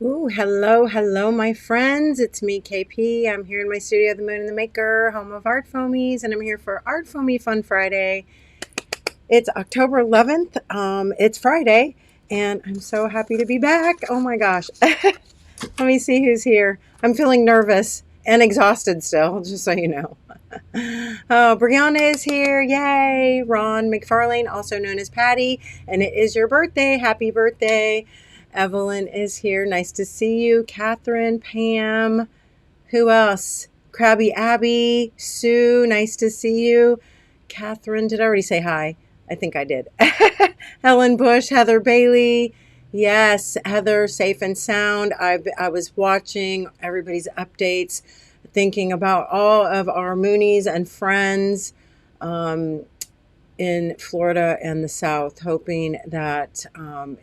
Ooh, hello, my friends. It's me, Kae Pea. I'm here in my studio, The Moon and the Maker, home of ArtFoamies, and I'm here for ArtFoamie Fun Friday. It's October 11th. It's Friday, and I'm so happy to be back. Oh my gosh. Let me see who's here. I'm feeling nervous and exhausted still, just so you know. Oh, Brianna is here. Yay. Ron McFarlane, also known as Patty, and it is your birthday. Happy birthday. Evelyn is here. Nice to see you. Catherine, Pam. Who else? Krabby Abby, Sue. Nice to see you. Catherine, did I already say hi? I think I did. Helen Bush, Heather Bailey. Yes, Heather, safe and sound. I was watching everybody's updates, thinking about all of our Moonies and friends. In Florida and the South, hoping that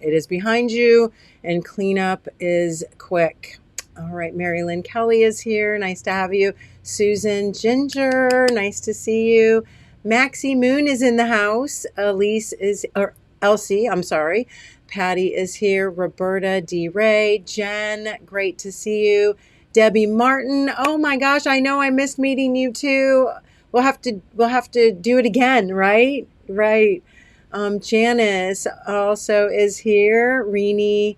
it is behind you and cleanup is quick. All right, Mary Lynn Kelly is here. Nice to have you. Susan Ginger, nice to see you. Maxie Moon is in the house. Elise is, or Elsie, I'm sorry. Patty is here. Roberta D. Ray. Jen, great to see you. Debbie Martin. Oh my gosh, I know I missed meeting you too. We'll have to do it again, right? Right. Janice also is here. Rini.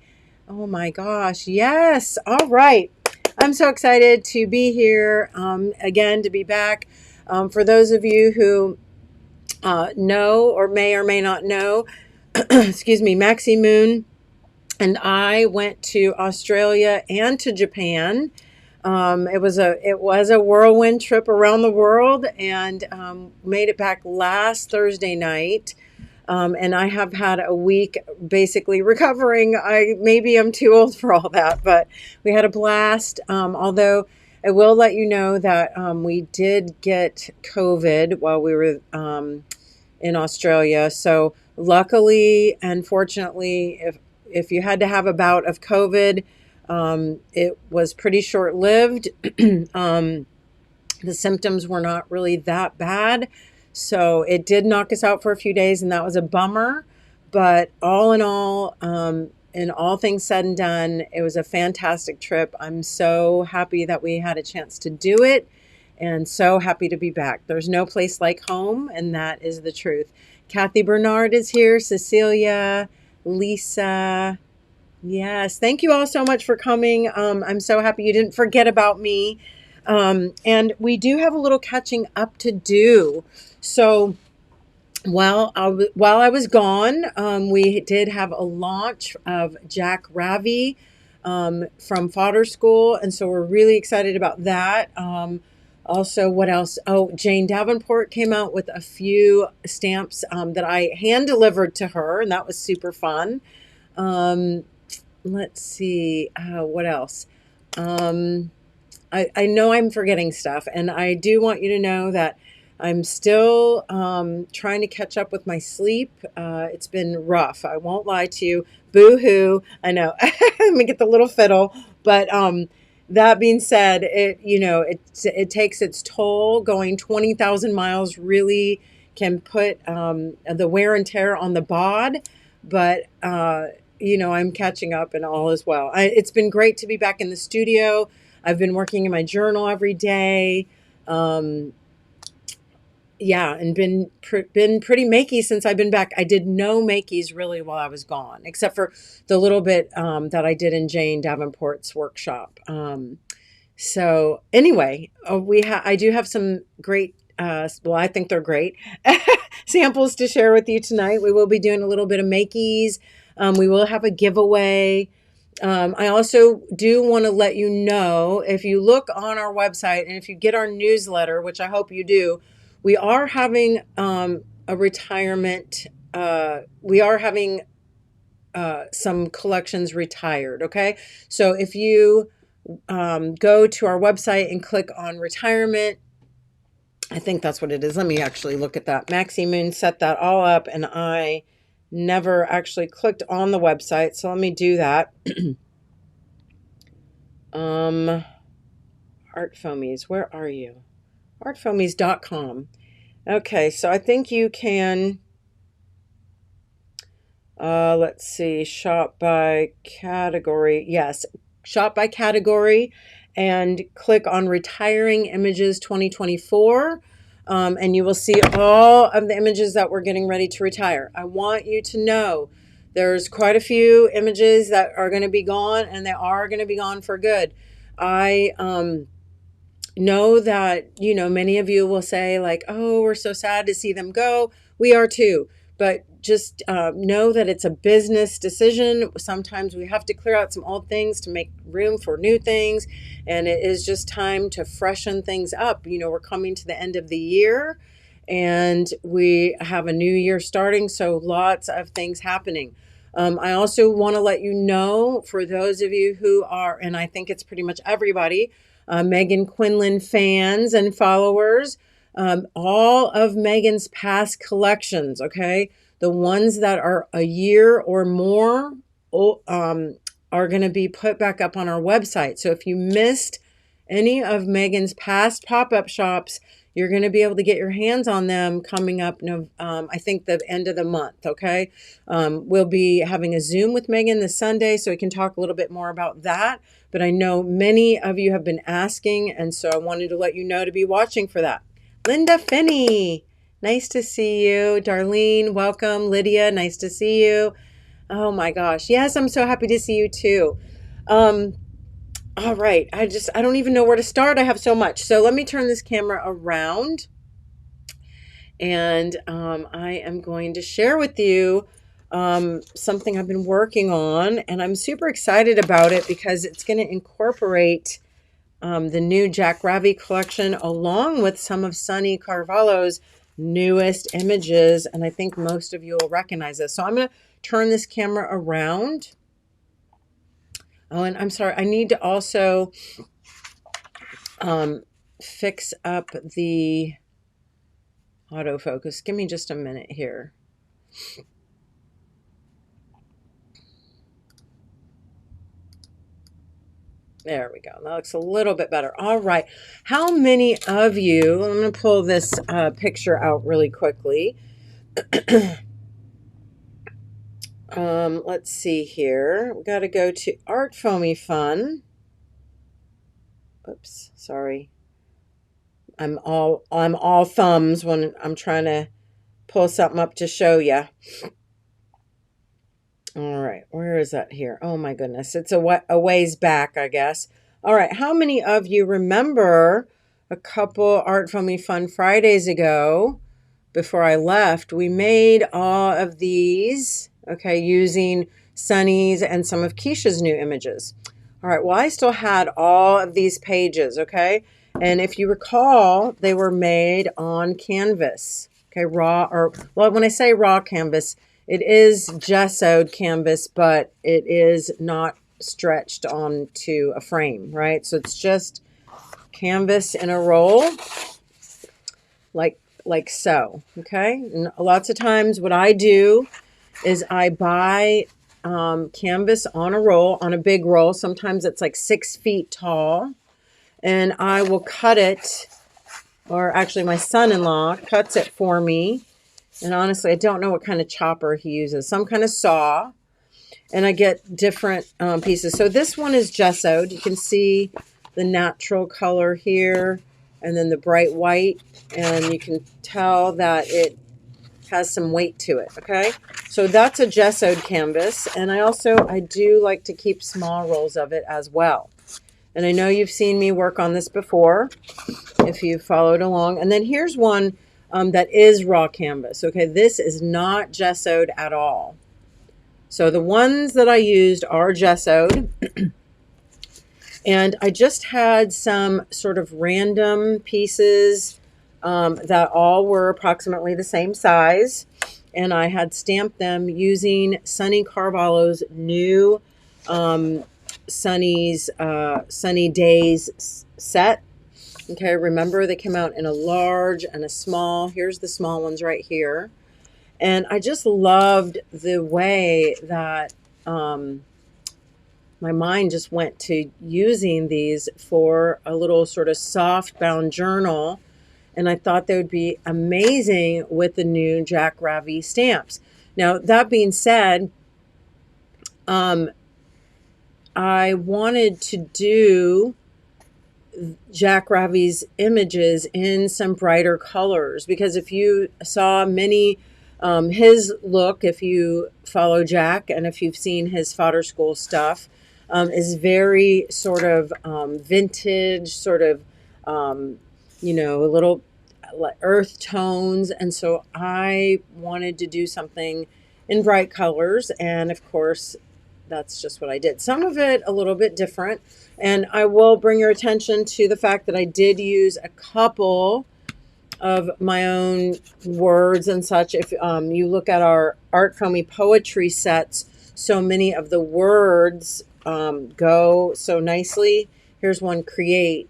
Oh my gosh. Yes. All right. I'm so excited to be here again, to be back. For those of you who know or may not know, excuse me, Maxie Moon and I went to Australia and to Japan. It was a whirlwind trip around the world, and made it back last Thursday night. And I have had a week basically recovering. Maybe I'm too old for all that, but we had a blast. Although I will let you know that we did get COVID while we were in Australia. So luckily and fortunately, if you had to have a bout of COVID, it was pretty short lived. um, the symptoms were not really that bad. So it did knock us out for a few days, and that was a bummer. But all in all, and all things said and done, it was a fantastic trip. I'm so happy that we had a chance to do it and so happy to be back. There's no place like home, and that is the truth. Kathy Bernard is here, Cecilia, Lisa. Yes, thank you all so much for coming. I'm so happy you didn't forget about me. And we do have a little catching up to do. So while I was gone, we did have a launch of Jack Ravi from Fodder School, and so we're really excited about that. Also, what else? Oh, Jane Davenport came out with a few stamps that I hand delivered to her, and that was super fun. Um, let's see, what else? Um, I know I'm forgetting stuff, and I do want you to know that I'm still trying to catch up with my sleep. It's been rough. I won't lie to you. Boo hoo. I know. Let me get the little fiddle. But that being said, it takes its toll. Going 20,000 miles really can put the wear and tear on the bod. But I'm catching up and all as well. It's been great to be back in the studio. I've been working in my journal every day. Um, yeah, and been pretty makey since I've been back. I did no makeys really while I was gone, except for the little bit that I did in Jane Davenport's workshop. So anyway, I do have some great. Well, I think they're great samples to share with you tonight. We will be doing a little bit of makeys. We will have a giveaway. I also do want to let you know, if you look on our website and if you get our newsletter, which I hope you do, we are having a retirement. We are having some collections retired. Okay. So if you go to our website and click on retirement, I think that's what it is. Let me actually look at that. Maxie Moon set that all up, and I never actually clicked on the website. So let me do that. ArtFoamies, where are you? ArtFoamies.com. Okay, so I think you can Let's see, shop by category. Yes, shop by category and click on Retiring Images 2024. And you will see all of the images that we're getting ready to retire. I want you to know there's quite a few images that are going to be gone, and they are going to be gone for good. I know that, many of you will say like, oh, we're so sad to see them go. We are too. But just know that it's a business decision. Sometimes we have to clear out some old things to make room for new things. And it is just time to freshen things up. We're coming to the end of the year and we have a new year starting. So lots of things happening. I also want to let you know, for those of you who are, and I think it's pretty much everybody, Megan Quinlan fans and followers, all of Megan's past collections, okay? The ones that are a year or more are going to be put back up on our website. So if you missed any of Megan's past pop-up shops, you're going to be able to get your hands on them coming up, I think, the end of the month, okay? We'll be having a Zoom with Megan this Sunday, so we can talk a little bit more about that. But I know many of you have been asking, and so I wanted to let you know to be watching for that. Linda Finney, nice to see you. Darlene, welcome. Lydia, nice to see you. Oh my gosh. Yes, I'm so happy to see you too. All right. I don't even know where to start. I have so much. So let me turn this camera around, and I am going to share with you something I've been working on, and I'm super excited about it because it's going to incorporate the new Jack Ravi collection along with some of Sonny Carvalho's newest images, and I think most of you will recognize this. So I'm going to turn this camera around. Oh, and I'm sorry, I need to also fix up the autofocus. Give me just a minute here. There we go. That looks a little bit better. All right. How many of you, I'm going to pull this picture out really quickly. Let's see here. We got to go to ArtFoamie Fun. Oops, sorry. I'm all thumbs when I'm trying to pull something up to show you. All right, where is that here? Oh my goodness, it's a ways back, I guess. All right, how many of you remember a couple ArtFoamie Fun Fridays ago, before I left, we made all of these, okay, using Sunny's and some of Keisha's new images. All right, well, I still had all of these pages, okay? And if you recall, they were made on canvas, okay, well, when I say raw canvas, it is gessoed canvas, but it is not stretched onto a frame, right? So it's just canvas in a roll, like so, okay? And lots of times what I do is I buy canvas on a roll, on a big roll. Sometimes it's like 6 feet tall, and I will cut it, or actually my son-in-law cuts it for me. And honestly, I don't know what kind of chopper he uses, some kind of saw, and I get different pieces. So this one is gessoed. You can see the natural color here and then the bright white, and you can tell that it has some weight to it, okay? So that's a gessoed canvas, and I do like to keep small rolls of it as well. And I know you've seen me work on this before if you've followed along. And then here's one that is raw canvas. Okay, this is not gessoed at all. So the ones that I used are gessoed. And I just had some sort of random pieces that all were approximately the same size. And I had stamped them using Sonny Carvalho's new Sunny Days set. Okay, remember they came out in a large and a small. Here's the small ones right here. And I just loved the way that my mind just went to using these for a little sort of soft bound journal. And I thought they would be amazing with the new Jack Ravi stamps. Now, that being said, I wanted to do Jack Ravi's images in some brighter colors, because if you saw his look, if you follow Jack and if you've seen his fodder school stuff, is very sort of vintage, sort of, a little earth tones. And so I wanted to do something in bright colors. And of course, that's just what I did. Some of it a little bit different. And I will bring your attention to the fact that I did use a couple of my own words and such. If you look at our ArtFoamie poetry sets, so many of the words go so nicely. Here's one, create.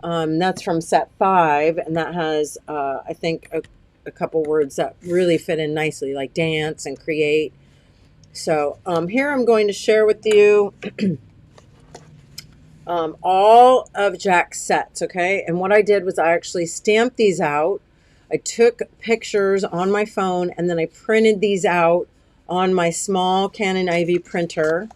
That's from set 5, and that has, I think, a couple words that really fit in nicely, like dance and create. So here I'm going to share with you all of Jack's sets, okay? And what I did was I actually stamped these out. I took pictures on my phone, and then I printed these out on my small Canon Ivy printer,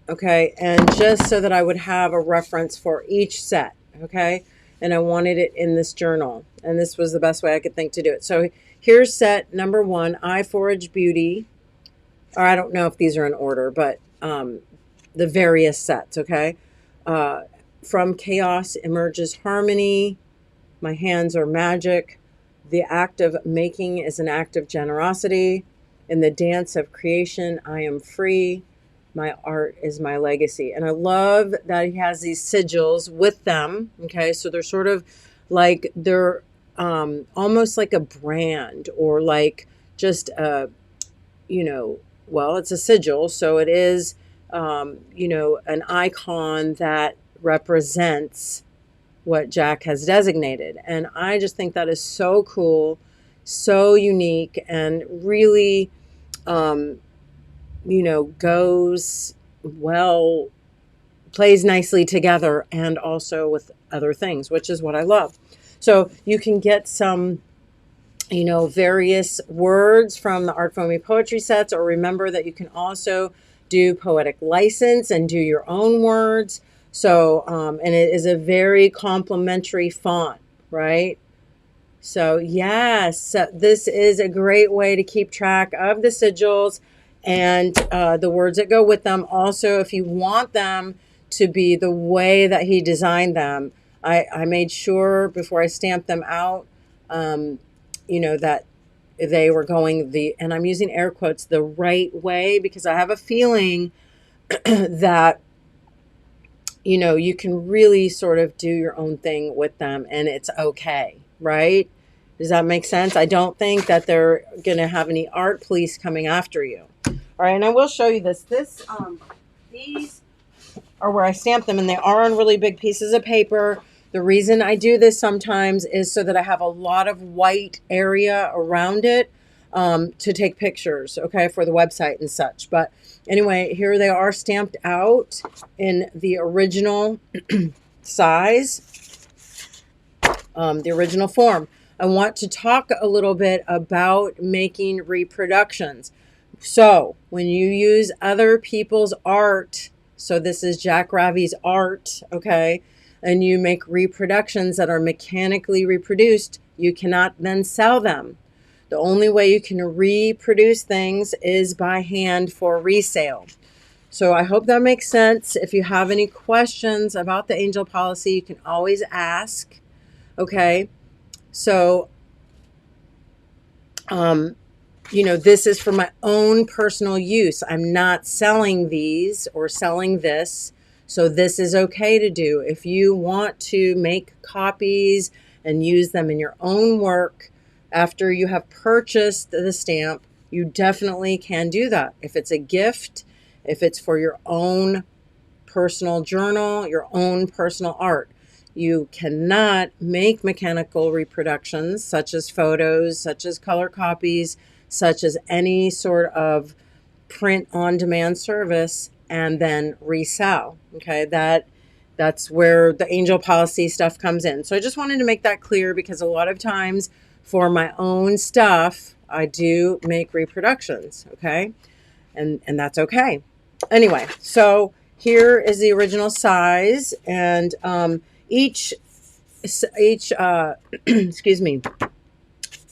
okay? And just so that I would have a reference for each set, okay? And I wanted it in this journal, and this was the best way I could think to do it. So here's set number 1, I Forage Beauty. Or I don't know if these are in order, but the various sets, okay? From chaos emerges harmony. My hands are magic. The act of making is an act of generosity. In the dance of creation, I am free. My art is my legacy. And I love that he has these sigils with them, okay? So they're sort of like, they're almost like a brand, or like just a, well, it's a sigil, so it is, an icon that represents what Jack has designated. And I just think that is so cool, so unique, and really, goes well, plays nicely together, and also with other things, which is what I love. So you can get some various words from the ArtFoamie poetry sets, or remember that you can also do poetic license and do your own words. So, and it is a very complimentary font, right? So yes, this is a great way to keep track of the sigils and the words that go with them. Also, if you want them to be the way that he designed them, I made sure before I stamped them out, that they were going and I'm using air quotes, the right way, because I have a feeling that, you can really sort of do your own thing with them, and it's okay, right? Does that make sense? I don't think that they're going to have any art police coming after you. All right, and I will show you this. These are where I stamp them, and they are on really big pieces of paper. The reason I do this sometimes is so that I have a lot of white area around it to take pictures, okay, for the website and such. But anyway, here they are stamped out in the original size, the original form. I want to talk a little bit about making reproductions. So when you use other people's art, so this is Jack Ravi's art, okay, and you make reproductions that are mechanically reproduced, you cannot then sell them. The only way you can reproduce things is by hand for resale. So I hope that makes sense. If you have any questions about the angel policy, you can always ask. Okay. So, this is for my own personal use. I'm not selling these or selling this. So this is okay to do. If you want to make copies and use them in your own work after you have purchased the stamp, you definitely can do that. If it's a gift, if it's for your own personal journal, your own personal art, you cannot make mechanical reproductions such as photos, such as color copies, such as any sort of print on demand service and then resell. Okay, that's where the angel policy stuff comes in. So I just wanted to make that clear, because a lot of times for my own stuff, I do make reproductions, okay? And that's okay. Anyway, so here is the original size, and each excuse me,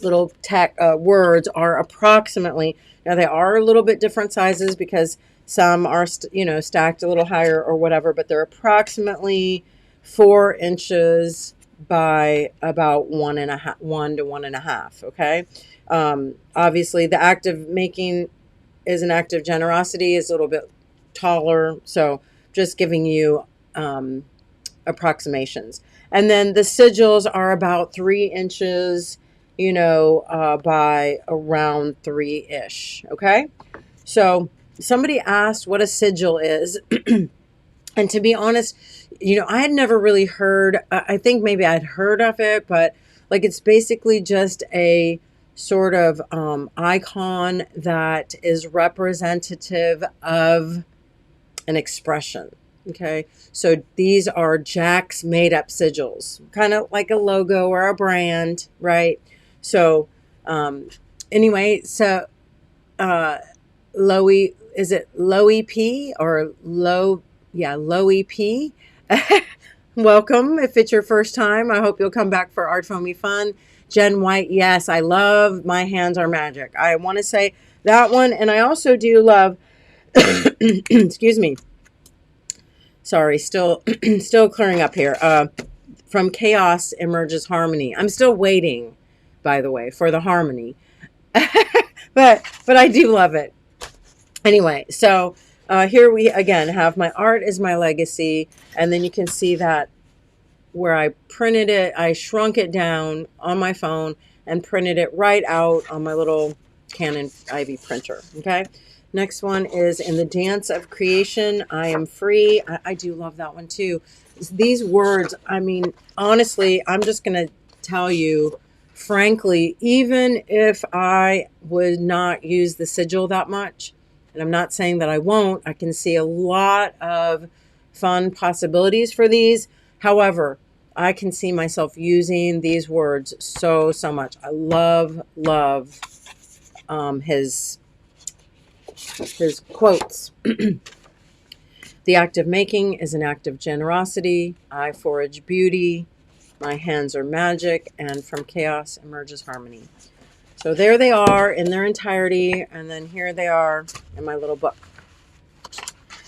little words are approximately, now they are a little bit different sizes because some are stacked a little higher or whatever, but they're approximately 4 inches by about 1.5, 1 to 1.5. Okay. Obviously the act of making is an act of generosity, is a little bit taller, so just giving you approximations. And then the sigils are about 3 inches, by around 3-ish. Okay. So somebody asked what a sigil is. And to be honest, I had never really heard, I think maybe I'd heard of it, but like it's basically just a sort of icon that is representative of an expression. Okay, so these are Jack's made up sigils, kind of like a logo or a brand, right? So anyway, so Loey, is it Loey P or Low? Yeah, Loey P. Welcome. If it's your first time, I hope you'll come back for ArtFoamie Fun. Jen White, yes, I love My Hands Are Magic. I want to say that one, and I also do love, excuse me, sorry, still clearing up here. From Chaos Emerges Harmony. I'm still waiting, by the way, for the harmony, but I do love it. Anyway, so here we again have My Art is My Legacy, and then you can see that where I printed it, I shrunk it down on my phone and printed it right out on my little Canon Ivy printer. Okay. Next one is In the Dance of Creation, I Am Free. I do love that one too. These words, I mean, honestly, I'm just going to tell you, frankly, even if I would not use the sigil that much, and I'm not saying that I won't, I can see a lot of fun possibilities for these. However, I can see myself using these words so much. I love his quotes. The act of making is an act of generosity. I forage beauty. My hands are magic. And from chaos emerges harmony. So there they are in their entirety. And then here they are in my little book.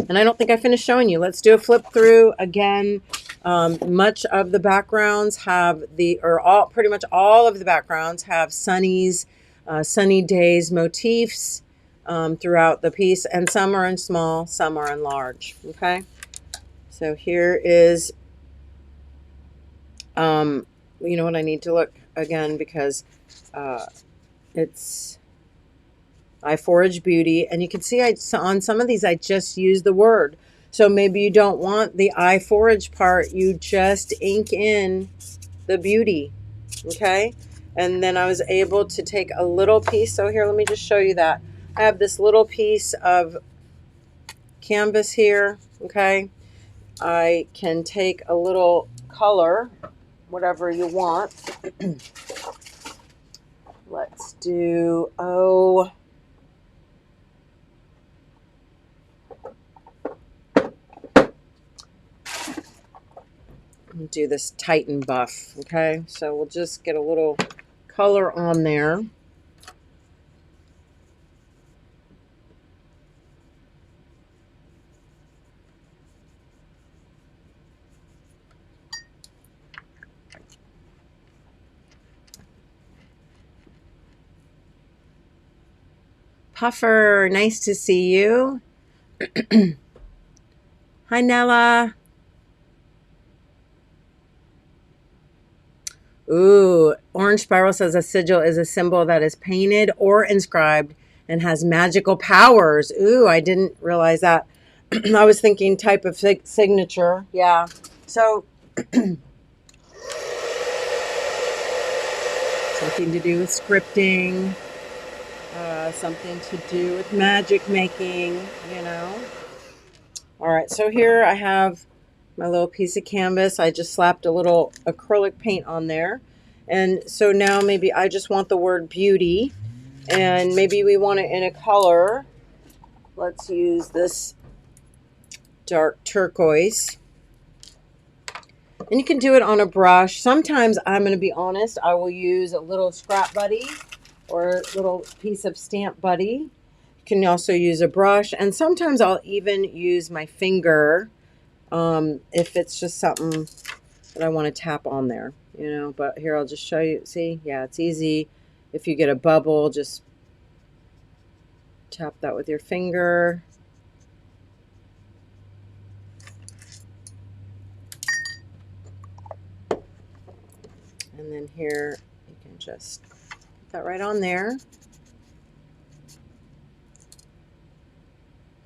And I don't think I finished showing you. Let's do a flip through again. Much of the backgrounds have pretty much all of the backgrounds have sunny days motifs throughout the piece, and some are in small, some are in large. Okay, so here is, you know what, I need to look again because it's I forage beauty, and you can see on some of these I just use the word. So maybe you don't want the I forage part, you just ink in the beauty. Okay, and then I was able to take a little piece. So here, let me just show you that. I have this little piece of canvas here. Okay, I can take a little color, whatever you want. Let's do, do this Titan buff. Okay, so we'll just get a little color on there. Puffer, nice to see you. Hi, Nella. Ooh, Orange Spiral says a sigil is a symbol that is painted or inscribed and has magical powers. Ooh, I didn't realize that. I was thinking type of signature. Yeah. So something to do with scripting, something to do with magic making, you know. All right, so here I have my little piece of canvas. I just slapped a little acrylic paint on there. And so now maybe I just want the word beauty, and maybe we want it in a color. Let's use this dark turquoise. And you can do it on a brush. Sometimes, I'm going to be honest, I will use a little scrap buddy or a little piece of stamp buddy. You can also use a brush. And sometimes I'll even use my finger if it's just something that I want to tap on there, you know. But here, I'll just show you. See? Yeah, it's easy. If you get a bubble, just tap that with your finger. And then here, you can just put that right on there.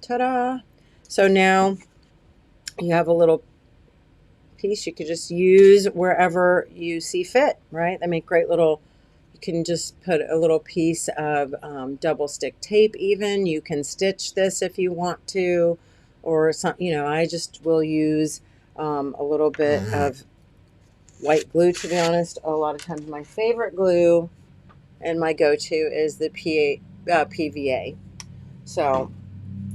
Ta-da! So now you have a little piece you could just use wherever you see fit, right? They make great little, you can just put a little piece of double stick tape even. You can stitch this if you want to, or some, you know, I just will use a little bit of white glue, to be honest. A lot of times my favorite glue and my go-to is the PVA. So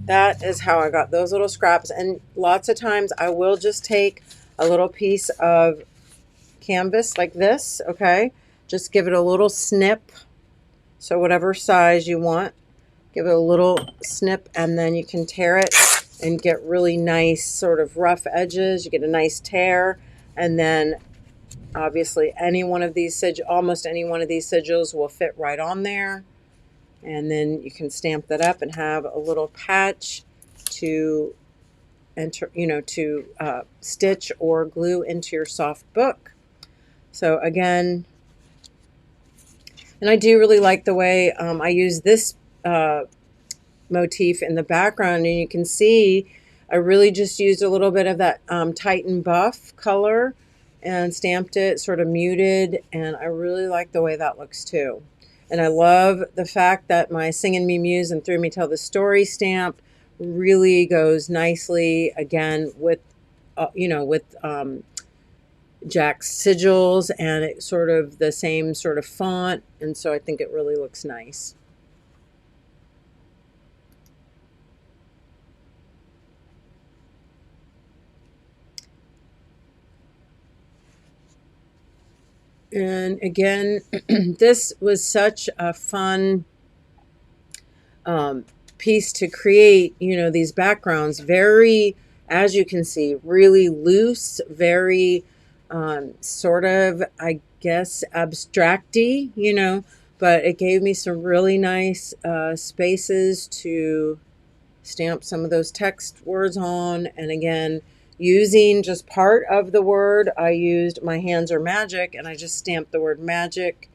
that is how I got those little scraps. And lots of times I will just take a little piece of canvas like this, okay? Just give it a little snip. So whatever size you want, give it a little snip, and then you can tear it and get really nice sort of rough edges. You get a nice tear, and then obviously any one of these almost any one of these sigils will fit right on there. And then you can stamp that up and have a little patch to enter, you know, to stitch or glue into your soft book. So again, and I do really like the way I use this motif in the background, and you can see I really just used a little bit of that Titan Buff color and stamped it sort of muted, and I really like the way that looks too. And I love the fact that my Singin' Me Muse and Through Me Tell the Story stamp really goes nicely again with, you know, with Jack's sigils, and it's sort of the same sort of font. And so I think it really looks nice. And again, this was such a fun piece to create, you know, these backgrounds. Very, as you can see, really loose, very sort of, I guess, abstracty, you know, but it gave me some really nice spaces to stamp some of those text words on. And again, using just part of the word, I used My Hands Are Magic, and I just stamped the word magic.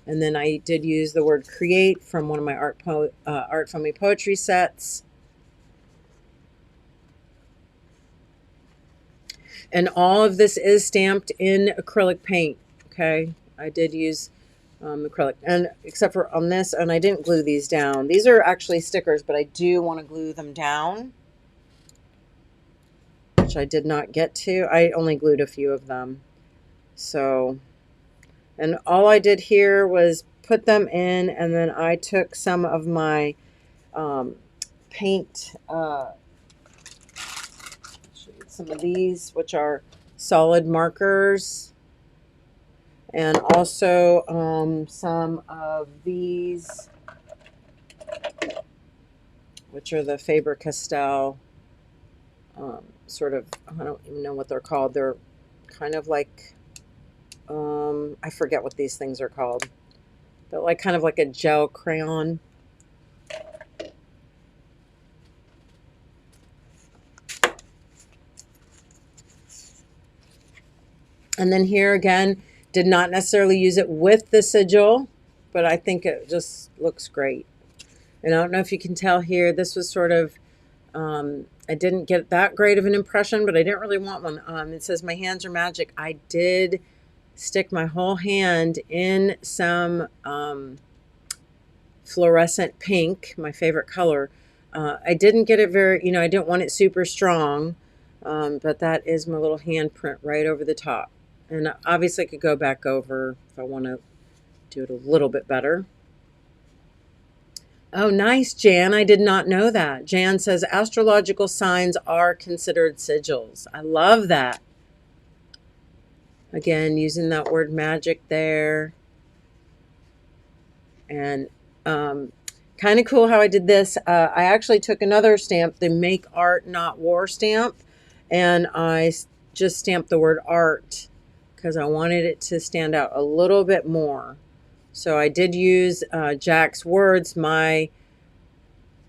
And then I did use the word create from one of my ArtFoamie poetry sets. And all of this is stamped in acrylic paint, okay? I did use acrylic, and except for on this, and I didn't glue these down. These are actually stickers, but I do want to glue them down, which I did not get to. I only glued a few of them. So, and all I did here was put them in, and then I took some of my paint, some of these, which are solid markers, and also some of these, which are the Faber-Castell sort of, I don't even know what they're called. They're kind of like, I forget what these things are called, but like kind of like a gel crayon. And then here again, did not necessarily use it with the sigil, but I think it just looks great. And I don't know if you can tell here, this was sort of, I didn't get that great of an impression, but I didn't really want one. It says My Hands Are Magic. I did stick my whole hand in some fluorescent pink, my favorite color. I didn't get it very, you know, I didn't want it super strong, but that is my little handprint right over the top. And obviously I could go back over if I want to do it a little bit better. Oh, nice, Jan. I did not know that. Jan says astrological signs are considered sigils. I love that. Again, using that word magic there. And kind of cool how I did this. I actually took another stamp, the Make Art Not War stamp, and I just stamped the word art because I wanted it to stand out a little bit more. So I did use Jack's words, and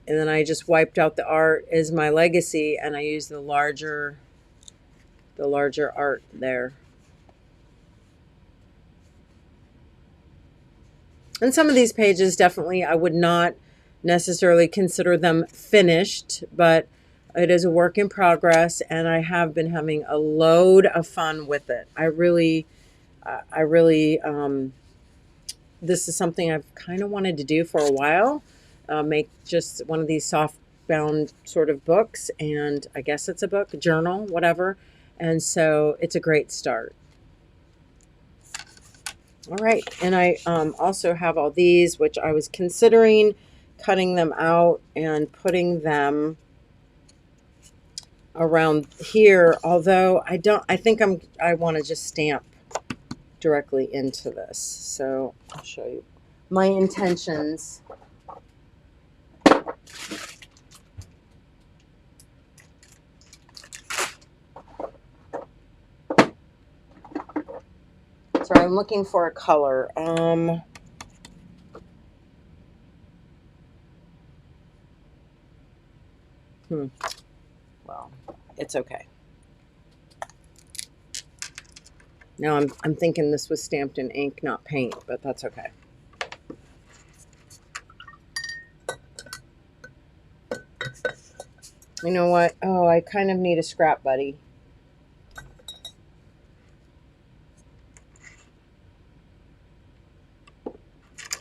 then I just wiped out the art is my legacy, and I used the larger art there. And some of these pages, definitely, I would not necessarily consider them finished, but it is a work in progress, and I have been having a load of fun with it. I really, this is something I've kind of wanted to do for a while, make just one of these soft bound sort of books, and I guess it's a book, a journal, whatever, and so it's a great start. All right, and I also have all these, which I was considering cutting them out and putting them around here, although I think I want to just stamp directly into this. So I'll show you my intentions. Sorry, I'm looking for a color. Well, it's okay. Now I'm thinking this was stamped in ink, not paint, but that's okay. You know what? Oh, I kind of need a scrap buddy.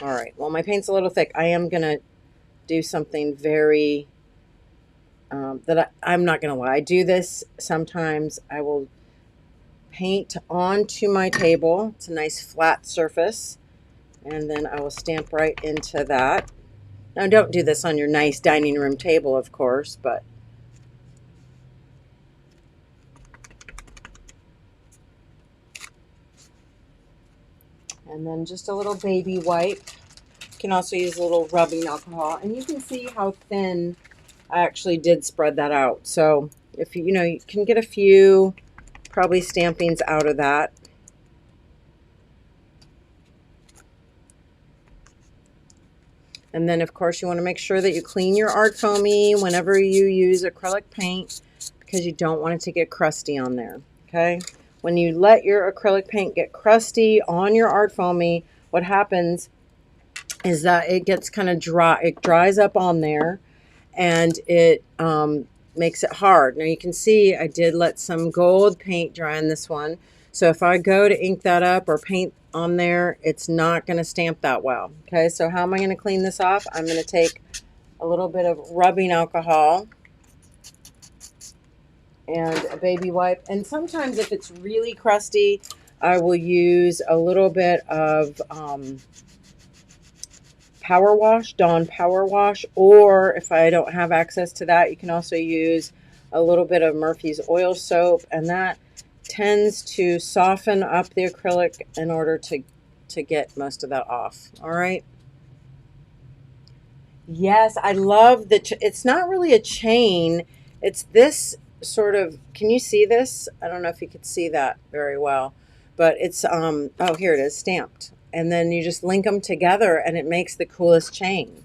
All right, well, my paint's a little thick. I am going to do something very, I'm not going to lie. I do this sometimes. I will paint onto my table. It's a nice flat surface. And then I will stamp right into that. Now, don't do this on your nice dining room table, of course, but and then just a little baby wipe. You can also use a little rubbing alcohol, and you can see how thin I actually did spread that out. So if you can get a few probably stampings out of that. And then, of course, you want to make sure that you clean your ArtFoamie whenever you use acrylic paint, because you don't want it to get crusty on there, okay? When you let your acrylic paint get crusty on your ArtFoamie, what happens is that it gets kind of dry. It dries up on there, and it makes it hard. Now, you can see I did let some gold paint dry on this one. So if I go to ink that up or paint on there, it's not going to stamp that well. Okay, so how am I going to clean this off? I'm going to take a little bit of rubbing alcohol and a baby wipe. And sometimes if it's really crusty, I will use a little bit of power wash, Dawn power wash, or if I don't have access to that, you can also use a little bit of Murphy's oil soap, and that tends to soften up the acrylic in order to get most of that off. All right. Yes, I love it's not really a chain. It's this sort of, can you see this? I don't know if you could see that very well, but it's, oh, here it is, stamped. And then you just link them together and it makes the coolest chain.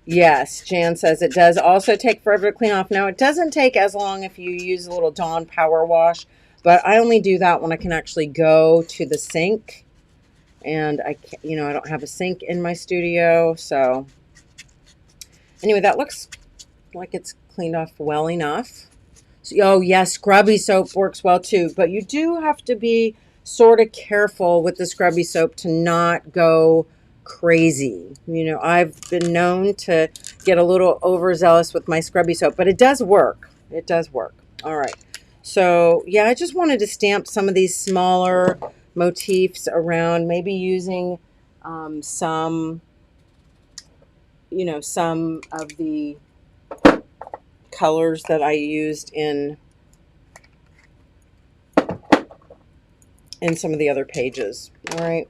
Yes, Jan says it does also take forever to clean off. Now, it doesn't take as long if you use a little Dawn power wash, but I only do that when I can actually go to the sink. And I don't have a sink in my studio, so anyway, that looks like it's cleaned off well enough. So, oh, yes, scrubby soap works well too, but you do have to be sort of careful with the scrubby soap to not go crazy. You know, I've been known to get a little overzealous with my scrubby soap, but it does work. It does work. All right. So yeah, I just wanted to stamp some of these smaller motifs around, maybe using some, you know, some of the colors that I used in some of the other pages. All right.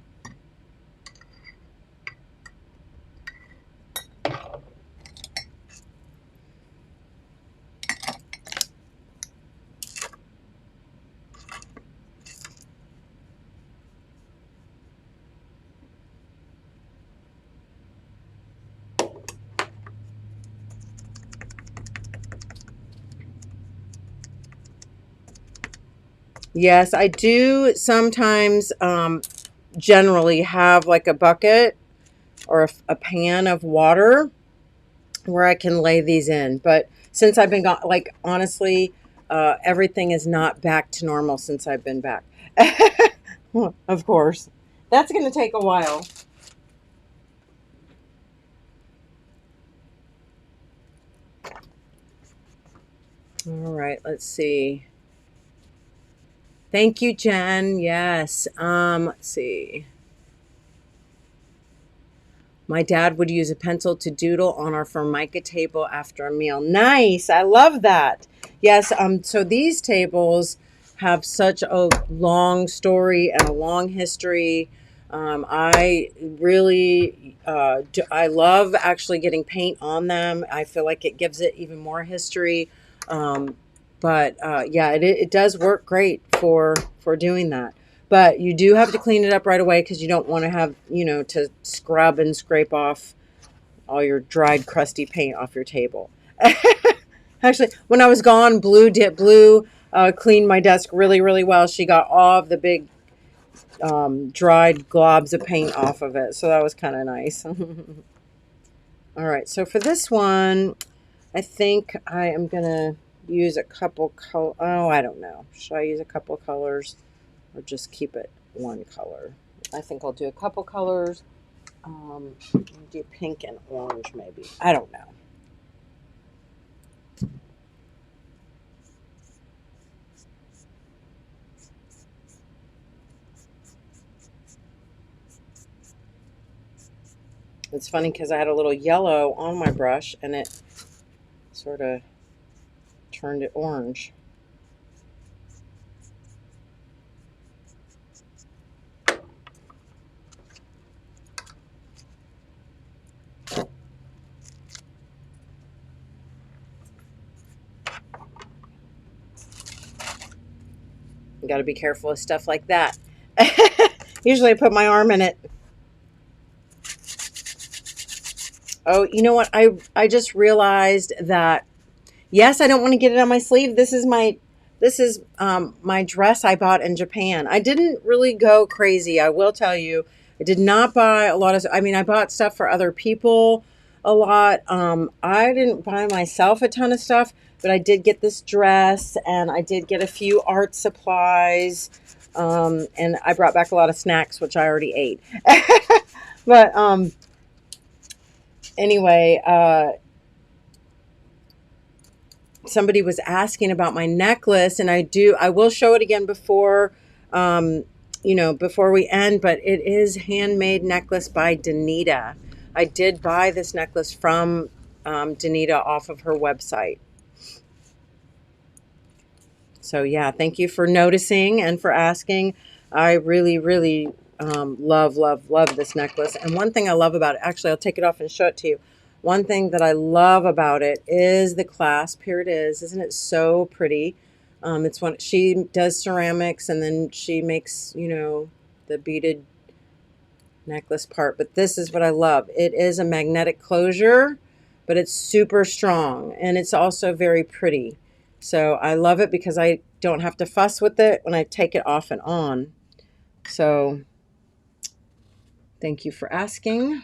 Yes, I do sometimes generally have like a bucket or a pan of water where I can lay these in. But since I've been gone, like honestly, everything is not back to normal since I've been back. Of course. That's going to take a while. All right, let's see. Thank you, Jen. Yes. Let's see. My dad would use a pencil to doodle on our Formica table after a meal. Nice. I love that. Yes. So these tables have such a long story and a long history. I really, I love actually getting paint on them. I feel like it gives it even more history. Yeah, it does work great for doing that. But you do have to clean it up right away because you don't want to have, you know, to scrub and scrape off all your dried, crusty paint off your table. Actually, when I was gone, Blue cleaned my desk really, really well. She got all of the big dried globs of paint off of it. So that was kind of nice. All right, so for this one, I think I am going to use a couple color. Oh, I don't know. Should I use a couple colors or just keep it one color? I think I'll do a couple colors. Do pink and orange maybe. I don't know. It's funny because I had a little yellow on my brush and it sort of turned it orange. You got to be careful with stuff like that. Usually I put my arm in it. Oh, you know what? I just realized that yes, I don't want to get it on my sleeve. This is my dress I bought in Japan. I didn't really go crazy. I will tell you, I did not buy a lot of. I mean, I bought stuff for other people a lot. I didn't buy myself a ton of stuff, but I did get this dress, and I did get a few art supplies, and I brought back a lot of snacks, which I already ate. But anyway. Somebody was asking about my necklace, and I will show it again before before we end, but it is handmade necklace by Danita. I did buy this necklace from Danita off of her website. So yeah, thank you for noticing and for asking. I really, really love this necklace. And one thing I love about it, actually, I'll take it off and show it to you. One thing that I love about it is the clasp. Here it is. Isn't it so pretty? It's one, she does ceramics and then she makes, you know, the beaded necklace part. But this is what I love. It is a magnetic closure, but it's super strong and it's also very pretty. So I love it because I don't have to fuss with it when I take it off and on. So thank you for asking.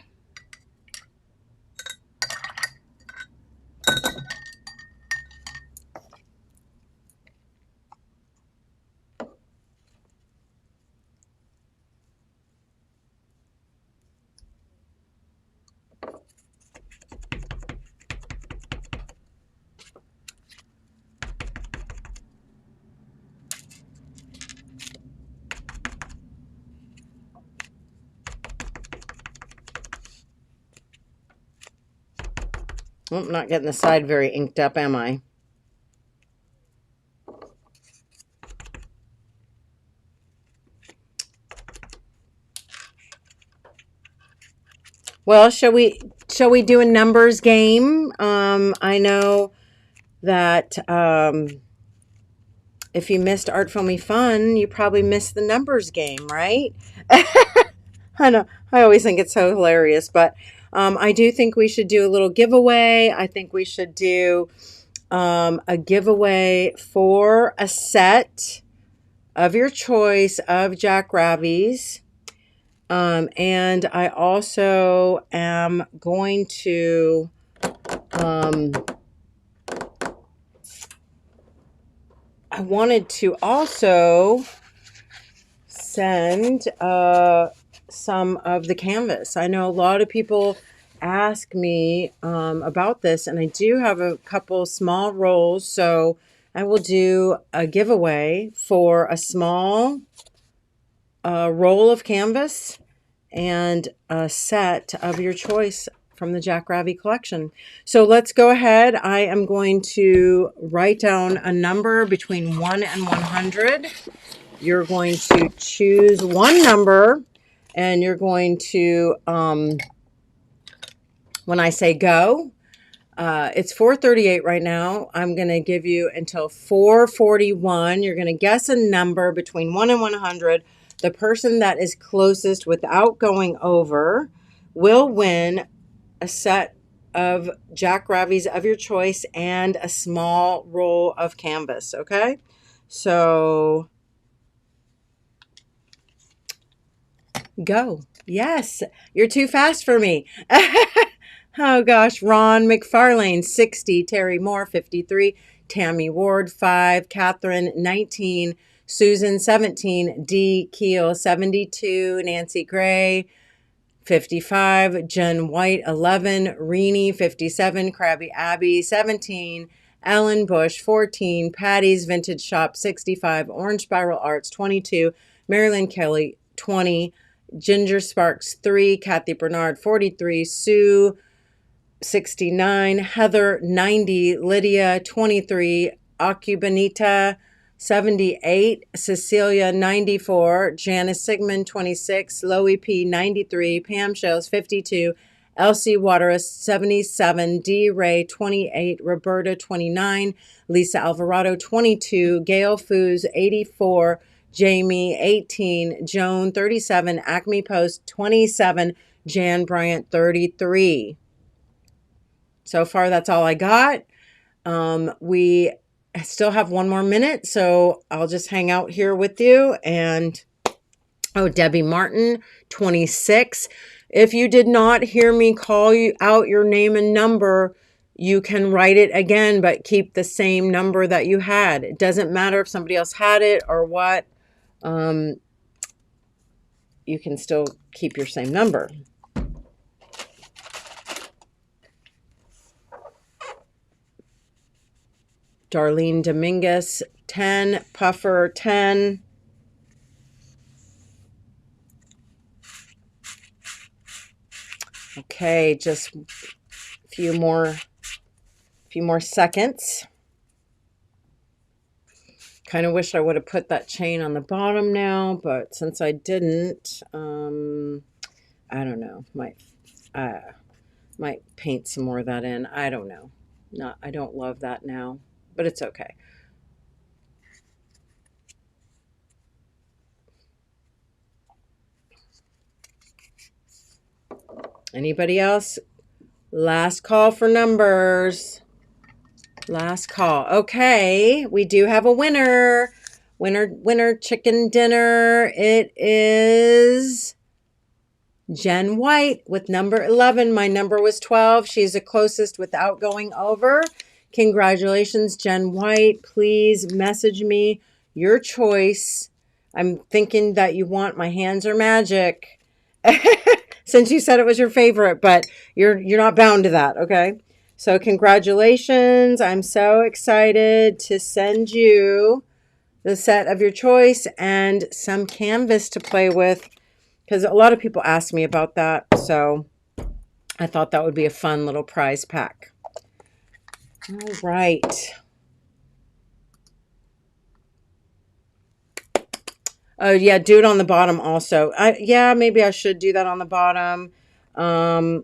I'm not getting the side very inked up, am I? Well, shall we do a numbers game? I know that if you missed ArtFoamie Fun, you probably missed the numbers game, right? I know. I always think it's so hilarious, but I do think we should do a little giveaway. I think we should do a giveaway for a set of your choice of jackrabbis. And I also am going to I wanted to also send some of the canvas. I know a lot of people ask me about this, and I do have a couple small rolls, so I will do a giveaway for a small roll of canvas and a set of your choice from the Jackrabbie collection. So let's go ahead. I am going to write down a number between 1 and 100. You're going to choose one number, and you're going to, when I say go, it's 4:38 right now. I'm going to give you until 4:41. You're going to guess a number between 1 and 100. The person that is closest without going over will win a set of jackrabbis of your choice and a small roll of canvas, okay? So go. Yes, you're too fast for me. Oh gosh, Ron McFarlane, 60, Terry Moore, 53, Tammy Ward, 5, Catherine, 19, Susan, 17, D. Keel, 72, Nancy Gray, 55, Jen White, 11, Reenie, 57, Krabby Abby, 17, Ellen Bush, 14, Patty's Vintage Shop, 65, Orange Spiral Arts, 22, Marilyn Kelly, 20, Ginger Sparks, 3, Kathy Bernard, 43, Sue, 69, Heather, 90, Lydia, 23, Acubanita, 78, Cecilia, 94, Janice Sigmund, 26, Loie P, 93, Pam Shells, 52, Elsie Waterous, 77, D. Ray, 28, Roberta, 29, Lisa Alvarado, 22, Gail Foos, 84, Jamie, 18, Joan, 37, Acme Post, 27, Jan Bryant, 33. So far, that's all I got. We still have one more minute, so I'll just hang out here with you. And, oh, Debbie Martin, 26. If you did not hear me call you out your name and number, you can write it again, but keep the same number that you had. It doesn't matter if somebody else had it or what. You can still keep your same number. Darlene Dominguez, 10, Puffer, 10. Okay, just a few more seconds. Kind of wish I would have put that chain on the bottom now, but since I didn't, I don't know. Might paint some more of that in. I don't know. I don't love that now, but it's okay. Anybody else? Last call for numbers. Last call. Okay, we do have a winner. Winner chicken dinner. It is Jen White with number 11. My number was 12. She's the closest without going over. Congratulations, Jen White. Please message me your choice. I'm thinking that you want My Hands Are Magic since you said it was your favorite, but you're not bound to that, okay? So congratulations. I'm so excited to send you the set of your choice and some canvas to play with, because a lot of people ask me about that. So I thought that would be a fun little prize pack. All right. Oh yeah, do it on the bottom also. Yeah, maybe I should do that on the bottom. Um,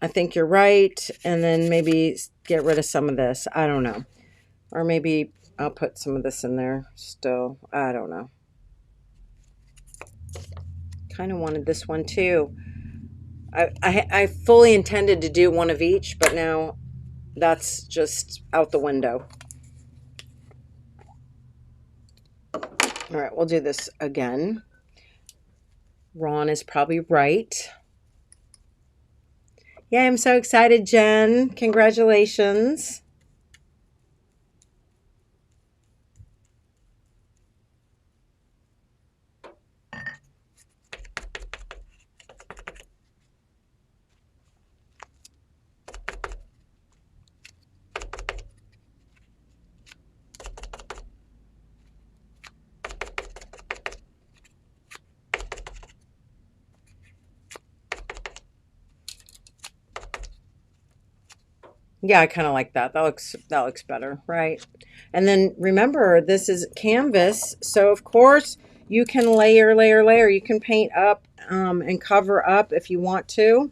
I think you're right. And then maybe get rid of some of this. I don't know. Or maybe I'll put some of this in there still. I don't know. Kind of wanted this one too. I fully intended to do one of each, but now that's just out the window. All right, we'll do this again. Ron is probably right. Yeah, I'm so excited, Jen. Congratulations. Yeah, I kind of like that. That looks better, right? And then remember, this is canvas, so of course you can layer, layer, layer. You can paint up and cover up if you want to.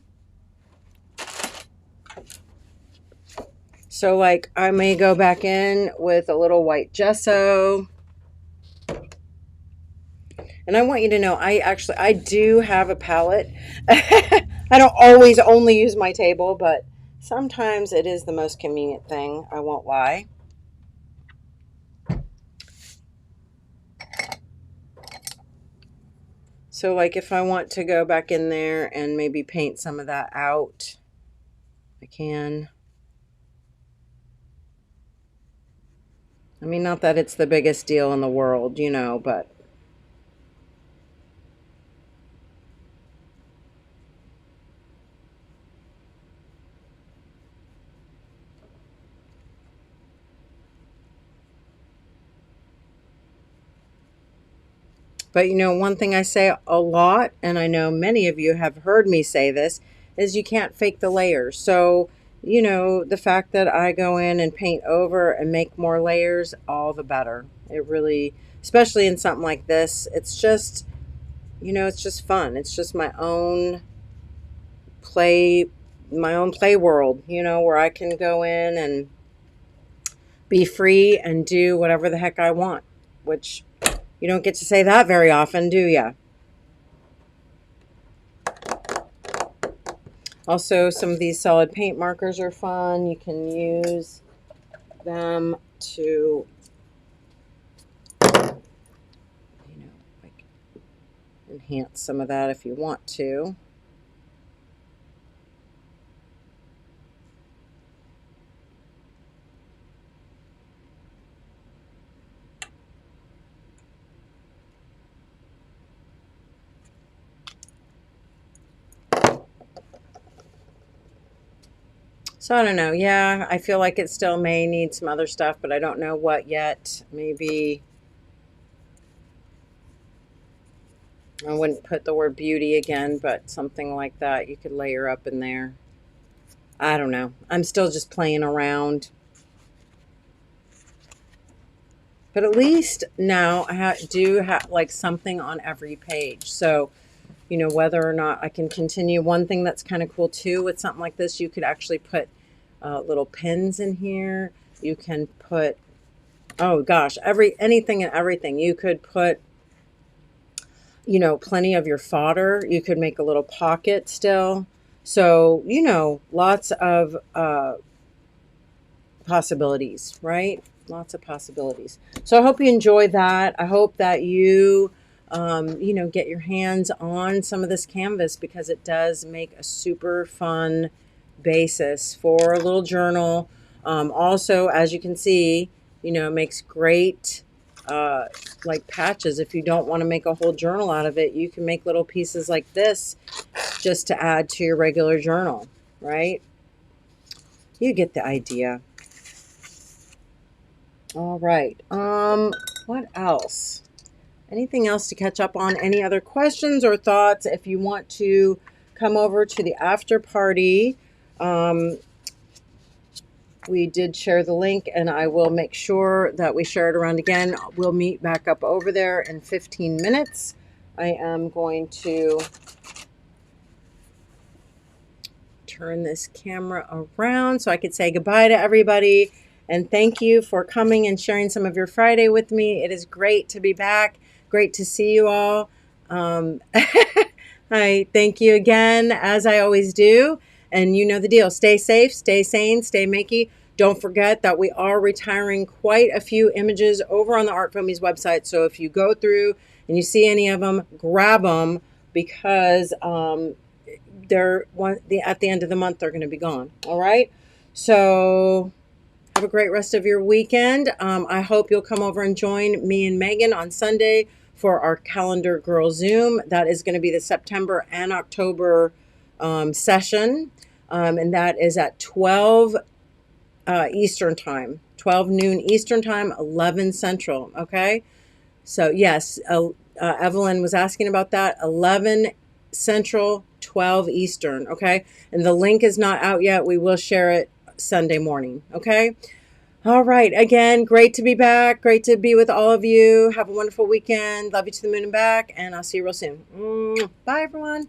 So like I may go back in with a little white gesso. And I want you to know, I do have a palette. I don't always only use my table, but sometimes it is the most convenient thing. I won't lie. So like if I want to go back in there and maybe paint some of that out, I can. I mean, not that it's the biggest deal in the world, you know, but one thing I say a lot, and I know many of you have heard me say this, is you can't fake the layers. So, the fact that I go in and paint over and make more layers, all the better. It really, especially in something like this, it's just, it's just fun. It's just play, my own play world, where I can go in and be free and do whatever the heck I want, which you don't get to say that very often, do ya? Also, some of these solid paint markers are fun. You can use them to, like enhance some of that if you want to. So I don't know. Yeah, I feel like it still may need some other stuff, but I don't know what yet. Maybe I wouldn't put the word beauty again, but something like that you could layer up in there. I don't know. I'm still just playing around. But at least now I do have like something on every page. So, whether or not I can continue. One thing that's kind of cool too with something like this, you could actually put little pins in here. You can put, oh gosh, anything and everything. You could put, plenty of your fodder. You could make a little pocket still. So, lots of possibilities, right? Lots of possibilities. So I hope you enjoy that. I hope that you, get your hands on some of this canvas because it does make a super fun basis for a little journal. Also, as you can see, it makes great like patches. If you don't want to make a whole journal out of it, you can make little pieces like this just to add to your regular journal, right? You get the idea. All right. What else? Anything else to catch up on? Any other questions or thoughts? If you want to come over to the after party, we did share the link, and I will make sure that we share it around again. We'll meet back up over there in 15 minutes. I am going to turn this camera around so I could say goodbye to everybody. And thank you for coming and sharing some of your Friday with me. It is great to be back. Great to see you all. I thank you again, as I always do. And you know the deal. Stay safe, stay sane, stay makey. Don't forget that we are retiring quite a few images over on the ArtFoamies website. So if you go through and you see any of them, grab them, because they're at the end of the month, they're going to be gone. All right. So have a great rest of your weekend. I hope you'll come over and join me and Megan on Sunday for our Calendar Girl Zoom. That is going to be the September and October session. And that is at 12 Eastern time, 12 noon Eastern time, 11 Central. Okay. So yes, Evelyn was asking about that. 11 Central, 12 Eastern. Okay. And the link is not out yet. We will share it Sunday morning. Okay. All right. Again, great to be back. Great to be with all of you. Have a wonderful weekend. Love you to the moon and back. And I'll see you real soon. Bye, everyone.